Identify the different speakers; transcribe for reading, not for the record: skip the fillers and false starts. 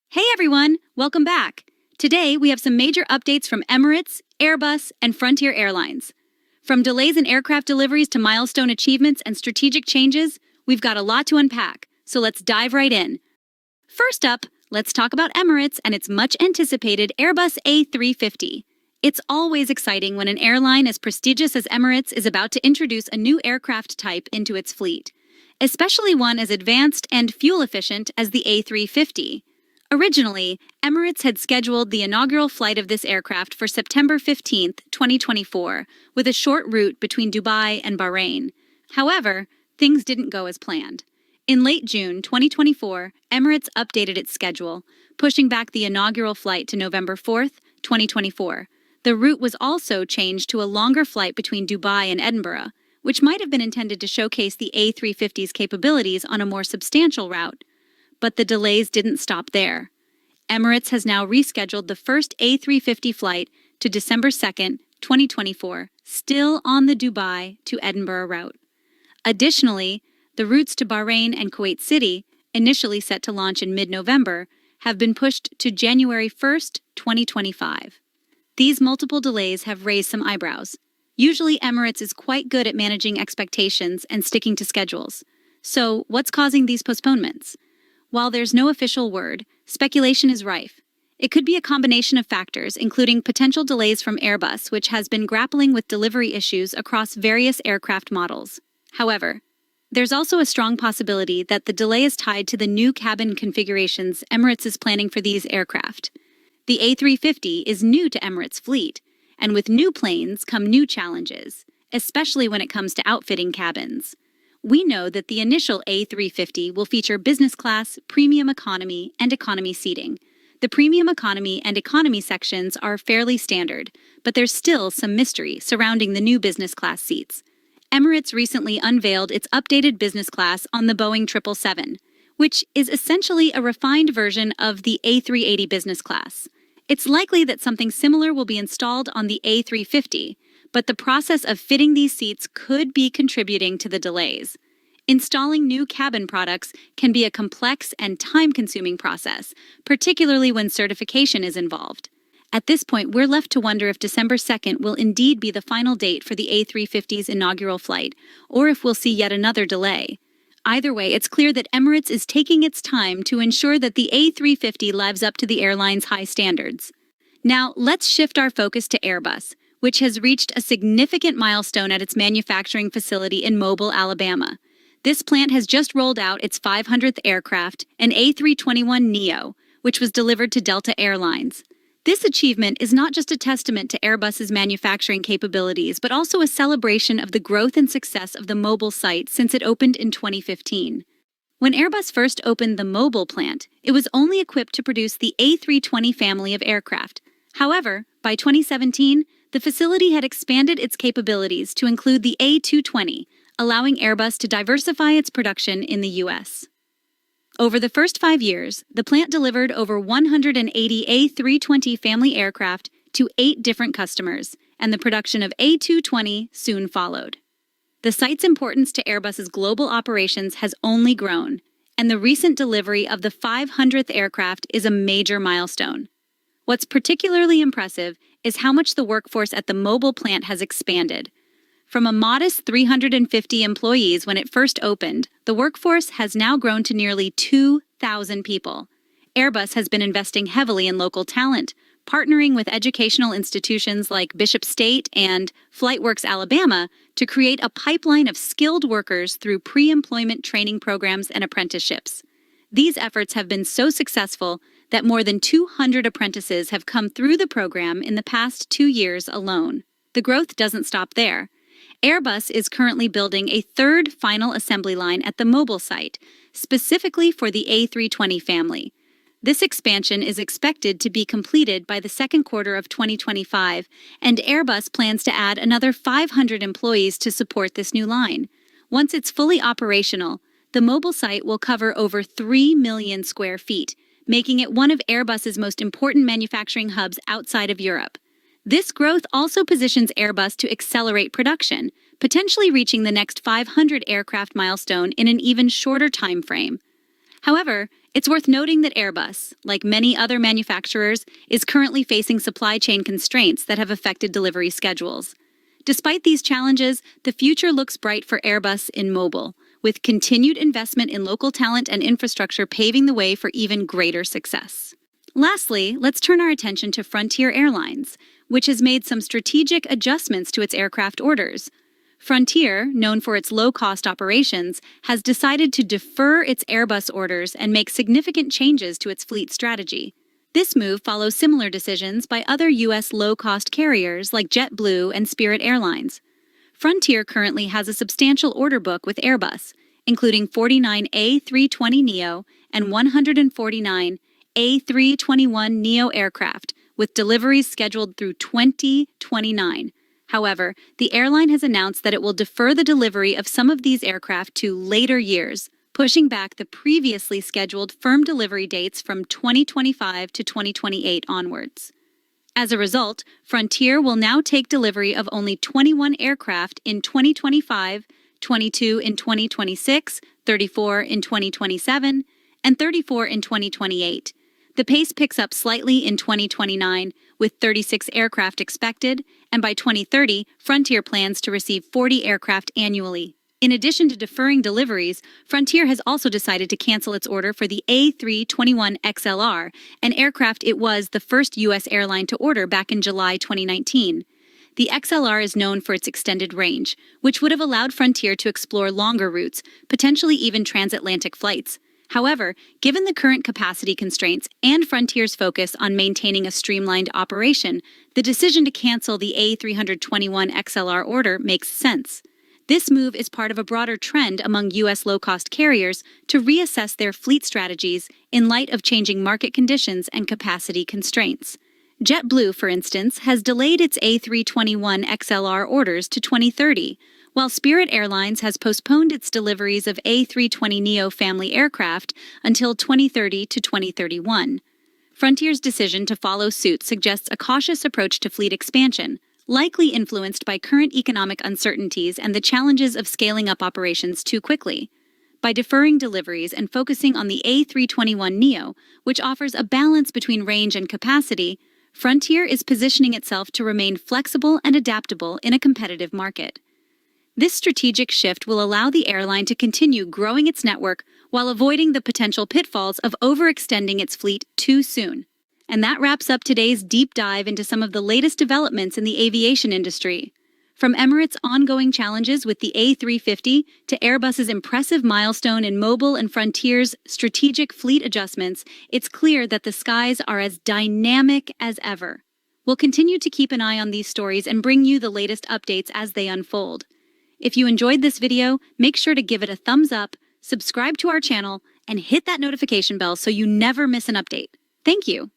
Speaker 1: Hey everyone, welcome back. Today we have some major updates from Emirates, Airbus, and Frontier Airlines. From delays in aircraft deliveries to milestone achievements and strategic changes, we've got a lot to unpack, so let's dive right in. First up, let's talk about Emirates and its much-anticipated Airbus A350. It's always exciting when an airline as prestigious as Emirates is about to introduce a new aircraft type into its fleet, especially one as advanced and fuel-efficient as the A350. Originally, Emirates had scheduled the inaugural flight of this aircraft for September 15, 2024, with a short route between Dubai and Bahrain. However, things didn't go as planned. In late June 2024, Emirates updated its schedule, pushing back the inaugural flight to November 4, 2024. The route was also changed to a longer flight between Dubai and Edinburgh, which might have been intended to showcase the A350's capabilities on a more substantial route. But the delays didn't stop there. Emirates has now rescheduled the first A350 flight to December 2, 2024, still on the Dubai to Edinburgh route. Additionally, the routes to Bahrain and Kuwait City, initially set to launch in mid-November, have been pushed to January 1, 2025. These multiple delays have raised some eyebrows. Usually Emirates is quite good at managing expectations and sticking to schedules. So, what's causing these postponements? While there's no official word, speculation is rife. It could be a combination of factors, including potential delays from Airbus, which has been grappling with delivery issues across various aircraft models. However, there's also a strong possibility that the delay is tied to the new cabin configurations Emirates is planning for these aircraft. The A350 is new to Emirates' fleet, and with new planes come new challenges, especially when it comes to outfitting cabins. We know that the initial A350 will feature business class, premium economy, and economy seating. The premium economy and economy sections are fairly standard, but there's still some mystery surrounding the new business class seats. Emirates recently unveiled its updated business class on the Boeing 777, which is essentially a refined version of the A380 business class. It's likely that something similar will be installed on the A350, but the process of fitting these seats could be contributing to the delays. Installing new cabin products can be a complex and time-consuming process, particularly when certification is involved. At this point, we're left to wonder if December 2nd will indeed be the final date for the A350's inaugural flight, or if we'll see yet another delay. Either way, it's clear that Emirates is taking its time to ensure that the A350 lives up to the airline's high standards. Now, let's shift our focus to Airbus, which has reached a significant milestone at its manufacturing facility in Mobile, Alabama. This plant has just rolled out its 500th aircraft, an A321neo, which was delivered to Delta Airlines. This achievement is not just a testament to Airbus's manufacturing capabilities, but also a celebration of the growth and success of the Mobile site since it opened in 2015. When Airbus first opened the Mobile plant, it was only equipped to produce the A320 family of aircraft. However, by 2017, the facility had expanded its capabilities to include the A220, allowing Airbus to diversify its production in the U.S. Over the first 5 years, the plant delivered over 180 A320 family aircraft to 8 different customers, and the production of A220 soon followed. The site's importance to Airbus's global operations has only grown, and the recent delivery of the 500th aircraft is a major milestone. What's particularly impressive is how much the workforce at the Mobile plant has expanded. From a modest 350 employees when it first opened, the workforce has now grown to nearly 2,000 people. Airbus has been investing heavily in local talent, partnering with educational institutions like Bishop State and FlightWorks Alabama to create a pipeline of skilled workers through pre-employment training programs and apprenticeships. These efforts have been so successful that more than 200 apprentices have come through the program in the past 2 years alone. The growth doesn't stop there. Airbus is currently building a third final assembly line at the Mobile site, specifically for the A320 family. This expansion is expected to be completed by the second quarter of 2025, and Airbus plans to add another 500 employees to support this new line. Once it's fully operational, the Mobile site will cover over 3 million square feet, making it one of Airbus's most important manufacturing hubs outside of Europe. This growth also positions Airbus to accelerate production, potentially reaching the next 500 aircraft milestone in an even shorter time frame. However, It's worth noting that Airbus, like many other manufacturers, is currently facing supply chain constraints that have affected delivery schedules. Despite these challenges, the future looks bright for Airbus in mobile, with continued investment in local talent and infrastructure paving the way for even greater success. Lastly, let's turn our attention to Frontier Airlines, which has made some strategic adjustments to its aircraft orders. Frontier, known for its low-cost operations, has decided to defer its Airbus orders and make significant changes to its fleet strategy. This move follows similar decisions by other U.S. low-cost carriers like JetBlue and Spirit Airlines. Frontier currently has a substantial order book with Airbus, including 49 A320neo and 149 A321neo aircraft, with deliveries scheduled through 2029. However, the airline has announced that it will defer the delivery of some of these aircraft to later years, pushing back the previously scheduled firm delivery dates from 2025 to 2028 onwards. As a result, Frontier will now take delivery of only 21 aircraft in 2025, 22 in 2026, 34 in 2027, and 34 in 2028. The pace picks up slightly in 2029, with 36 aircraft expected, and by 2030, Frontier plans to receive 40 aircraft annually. In addition to deferring deliveries, Frontier has also decided to cancel its order for the A321XLR, an aircraft it was the first U.S. airline to order back in July 2019. The XLR is known for its extended range, which would have allowed Frontier to explore longer routes, potentially even transatlantic flights. However, given the current capacity constraints and Frontier's focus on maintaining a streamlined operation, the decision to cancel the A321XLR order makes sense. This move is part of a broader trend among U.S. low-cost carriers to reassess their fleet strategies in light of changing market conditions and capacity constraints. JetBlue, for instance, has delayed its A321XLR orders to 2030, while Spirit Airlines has postponed its deliveries of A320neo family aircraft until 2030 to 2031. Frontier's decision to follow suit suggests a cautious approach to fleet expansion, likely influenced by current economic uncertainties and the challenges of scaling up operations too quickly. By deferring deliveries and focusing on the A321neo, which offers a balance between range and capacity, Frontier is positioning itself to remain flexible and adaptable in a competitive market. This strategic shift will allow the airline to continue growing its network while avoiding the potential pitfalls of overextending its fleet too soon. And that wraps up today's deep dive into some of the latest developments in the aviation industry. From Emirates' ongoing challenges with the A350 to Airbus's impressive milestone in mobile and Frontier's strategic fleet adjustments, it's clear that the skies are as dynamic as ever. We'll continue to keep an eye on these stories and bring you the latest updates as they unfold. If you enjoyed this video, make sure to give it a thumbs up, subscribe to our channel, and hit that notification bell so you never miss an update. Thank you.